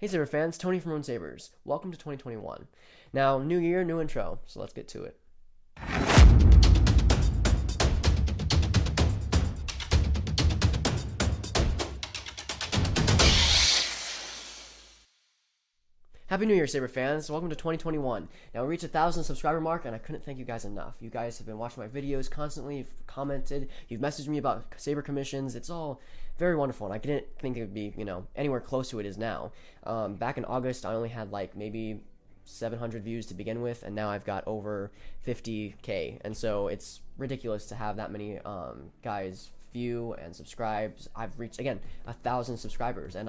Hey Saber fans, Tony from Rune Sabers. Welcome to 2021. Now, new year, new intro, so let's get to it. Happy New Year, Saber fans. Welcome to 2021. Now, we reached 1,000 subscriber mark, and I couldn't thank you guys enough. You guys have been watching my videos constantly, you've commented, you've messaged me about Saber commissions. It's all very wonderful, and I didn't think it would be, anywhere close to it is now. Back in August, I only had like maybe 700 views to begin with, and now I've got over 50K, and so it's ridiculous to have that many guys view and subscribe. I've reached, again, 1,000 subscribers, and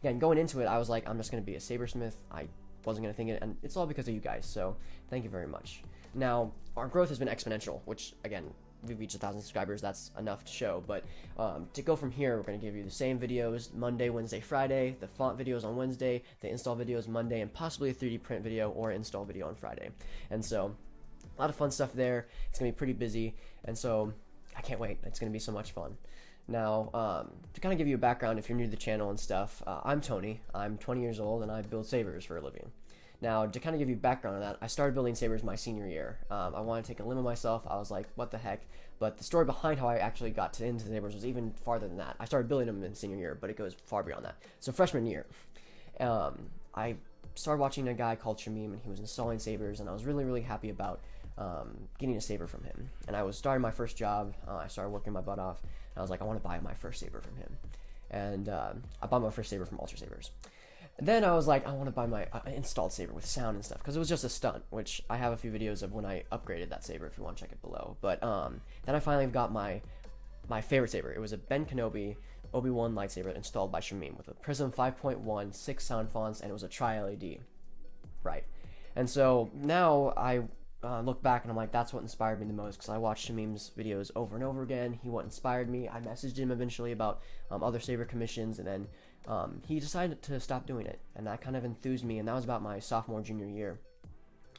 again, going into it, I was like, I'm just going to be a sabersmith. I wasn't going to think it, and it's all because of you guys, so thank you very much. Now, our growth has been exponential, which, again, we've reached 1,000 subscribers. That's enough to show, but to go from here, we're going to give you the same videos Monday, Wednesday, Friday, the font videos on Wednesday, the install videos Monday, and possibly a 3D print video or install video on Friday. And so, a lot of fun stuff there. It's going to be pretty busy, and so I can't wait. It's going to be so much fun. Now, to kind of give you a background, if you're new to the channel and stuff, I'm Tony. I'm 20 years old, and I build sabers for a living. Now, to kind of give you background on that, I started building sabers my senior year. I wanted to take a limb of myself. I was like, what the heck? But the story behind how I actually got into sabers was even farther than that. I started building them in senior year, but it goes far beyond that. So freshman year, I started watching a guy called Shamim, and he was installing sabers, and I was really, really happy about getting a saber from him. And I was starting my first job. I started working my butt off. I was like, I want to buy my first saber from him. And I bought my first saber from Ultra Sabers. And then I was like, I want to buy my installed saber with sound and stuff, because it was just a stunt, which I have a few videos of when I upgraded that saber if you want to check it below. But then I finally got my favorite saber. It was a Ben Kenobi Obi-Wan lightsaber installed by Shamim with a Prism 5.1, 6 sound fonts, and it was a tri-LED. Right. And so now I look back and I'm like, that's what inspired me the most, because I watched Shamim's videos over and over again. He what inspired me. I messaged him eventually about other saber commissions, and then he decided to stop doing it, and that kind of enthused me, and that was about my sophomore junior year,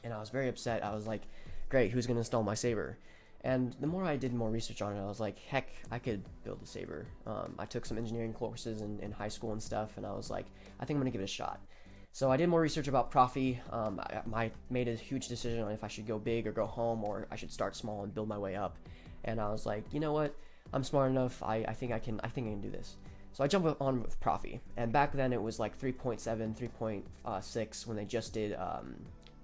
and I was very upset. I was like, great, who's going to install my saber? And the more I did more research on it, I was like, heck, I could build a saber. I took some engineering courses in high school and stuff, and I was like, I think I'm going to give it a shot. So I did more research about Profi. I made a huge decision on if I should go big or go home, or I should start small and build my way up. And I was like, you know what? I'm smart enough. I think I can do this. So I jumped on with Profi. And back then it was like 3.7, 3.6 when they just did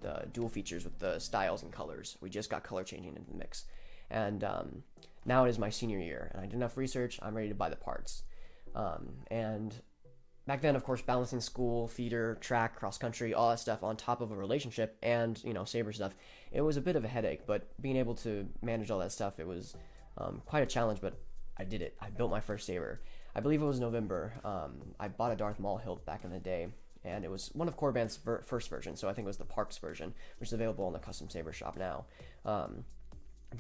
the dual features with the styles and colors. We just got color changing into the mix. And now it is my senior year, and I did enough research. I'm ready to buy the parts. And back then, of course, balancing school, theater, track, cross country, all that stuff on top of a relationship and, saber stuff, it was a bit of a headache, but being able to manage all that stuff, it was quite a challenge, but I did it. I built my first saber. I believe it was November. I bought a Darth Maul hilt back in the day, and it was one of Corband's first version, so I think it was the Parks version, which is available in the custom saber shop now.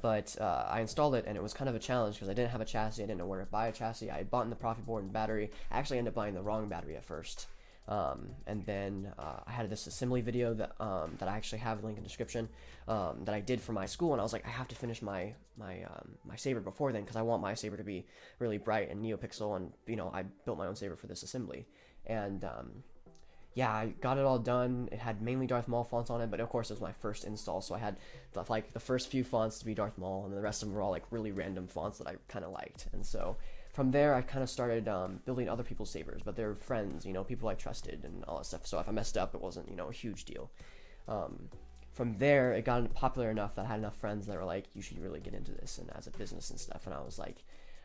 But I installed it, and it was kind of a challenge because I didn't have a chassis. I didn't know where to buy a chassis. I had bought in the Profi board and battery. I actually ended up buying the wrong battery at first. And then I had this assembly video that I actually have a link in the description that I did for my school, and I was like, I have to finish my saber before then, because I want my saber to be really bright and NeoPixel, and I built my own saber for this assembly. And yeah, I got it all done. It had mainly Darth Maul fonts on it, but of course it was my first install, so I had the first few fonts to be Darth Maul, and the rest of them were all like really random fonts that I kind of liked. And so from there, I kind of started building other people's sabers, but they're friends, people I trusted and all that stuff. So if I messed up, it wasn't a huge deal. From there, it got popular enough that I had enough friends that were like, you should really get into this and as a business and stuff. And I was like,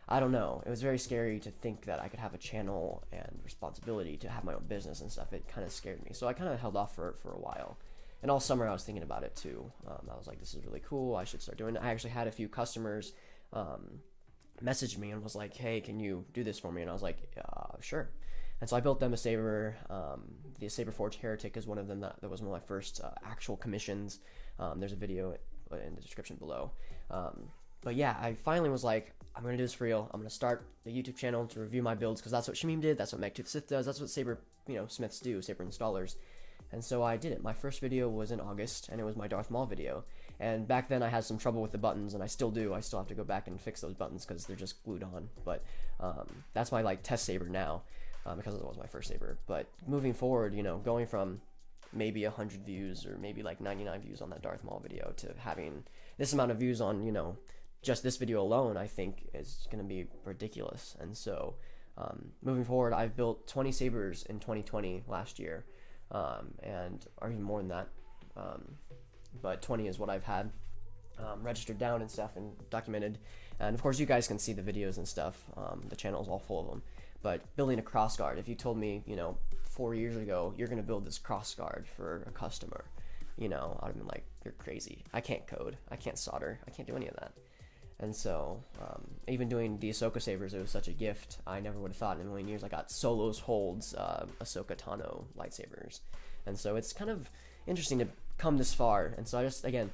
I don't know. It was very scary to think that I could have a channel and responsibility to have my own business and stuff. It kind of scared me. So I kind of held off for a while. And all summer I was thinking about it too. I was like, this is really cool. I should start doing it. I actually had a few customers message me and was like, hey, can you do this for me? And I was like, sure. And so I built them a saber. The Saber Forge Heretic is one of them. That was one of my first actual commissions. There's a video in the description below. But yeah, I finally was like, I'm going to do this for real. I'm going to start the YouTube channel to review my builds, because that's what Shamim did. That's what Megtooth Sith does. That's what saber, smiths do, saber installers. And so I did it. My first video was in August, and it was my Darth Maul video. And back then I had some trouble with the buttons, and I still do. I still have to go back and fix those buttons because they're just glued on. But that's my test saber now. because it was my first saber. But moving forward, you know, going from maybe 100 views or maybe like 99 views on that Darth Maul video to having this amount of views on, you know, just this video alone, I think is going to be ridiculous. And so moving forward, I've built 20 sabers in 2020 last year, and or even more than that, but 20 is what I've had registered down and stuff and documented. And of course you guys can see the videos and stuff. The channel is all full of them. But building a cross guard, if you told me, you know, 4 years ago you're going to build this cross guard for a customer, you know, I'd have been like, you're crazy. I can't code, I can't solder, I can't do any of that. And so even doing the Ahsoka sabers, it was such a gift. I never would have thought in a million years I got Solos Holds Ahsoka Tano lightsabers. And so it's kind of interesting to come this far. And so I just, again,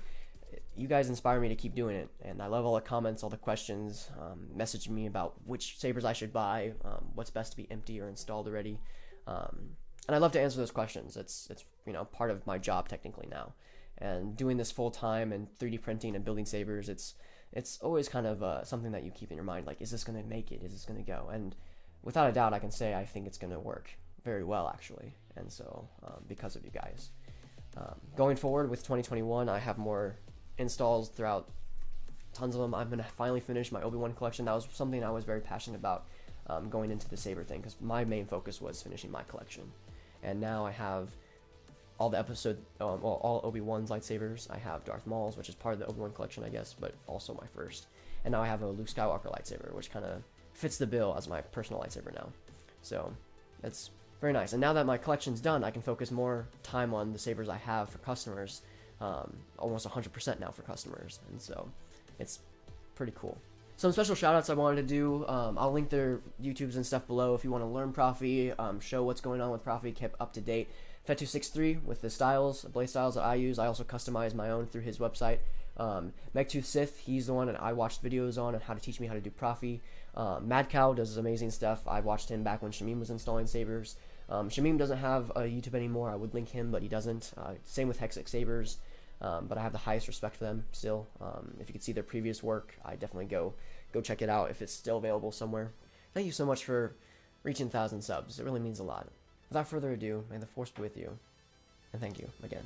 you guys inspire me to keep doing it. And I love all the comments, all the questions, messaging me about which sabers I should buy, what's best to be empty or installed already. And I love to answer those questions. It's you know, part of my job technically now. And doing this full time and 3D printing and building sabers, it's always kind of something that you keep in your mind, like, is this going to make it? Is this going to go? And without a doubt, I can say I think it's going to work very well, actually. And so, because of you guys. Going forward with 2021, I have more installs throughout, tons of them. I'm going to finally finish my Obi-Wan collection. That was something I was very passionate about going into the saber thing, because my main focus was finishing my collection. And now I have all the all Obi-Wan's lightsabers. I have Darth Maul's, which is part of the Obi-Wan collection, I guess, but also my first. And now I have a Luke Skywalker lightsaber, which kind of fits the bill as my personal lightsaber now. So it's very nice. And now that my collection's done, I can focus more time on the sabers I have for customers, almost 100% now for customers. And so it's pretty cool. Some special shoutouts I wanted to do. I'll link their YouTubes and stuff below if you want to learn Profi, show what's going on with Profi, kept up to date. Fet263 with the styles, blade styles that I use. I also customize my own through his website. Megtooth Sith, he's the one that I watched videos on how to teach me how to do Profi. Mad Cow does amazing stuff. I watched him back when Shamim was installing sabers. Shamim doesn't have a YouTube anymore. I would link him, but he doesn't. Same with Hexic Sabers. But I have the highest respect for them still. If you could see their previous work, I definitely go check it out if it's still available somewhere. Thank you so much for reaching 1,000 subs. It really means a lot. Without further ado, may the Force be with you, and thank you again.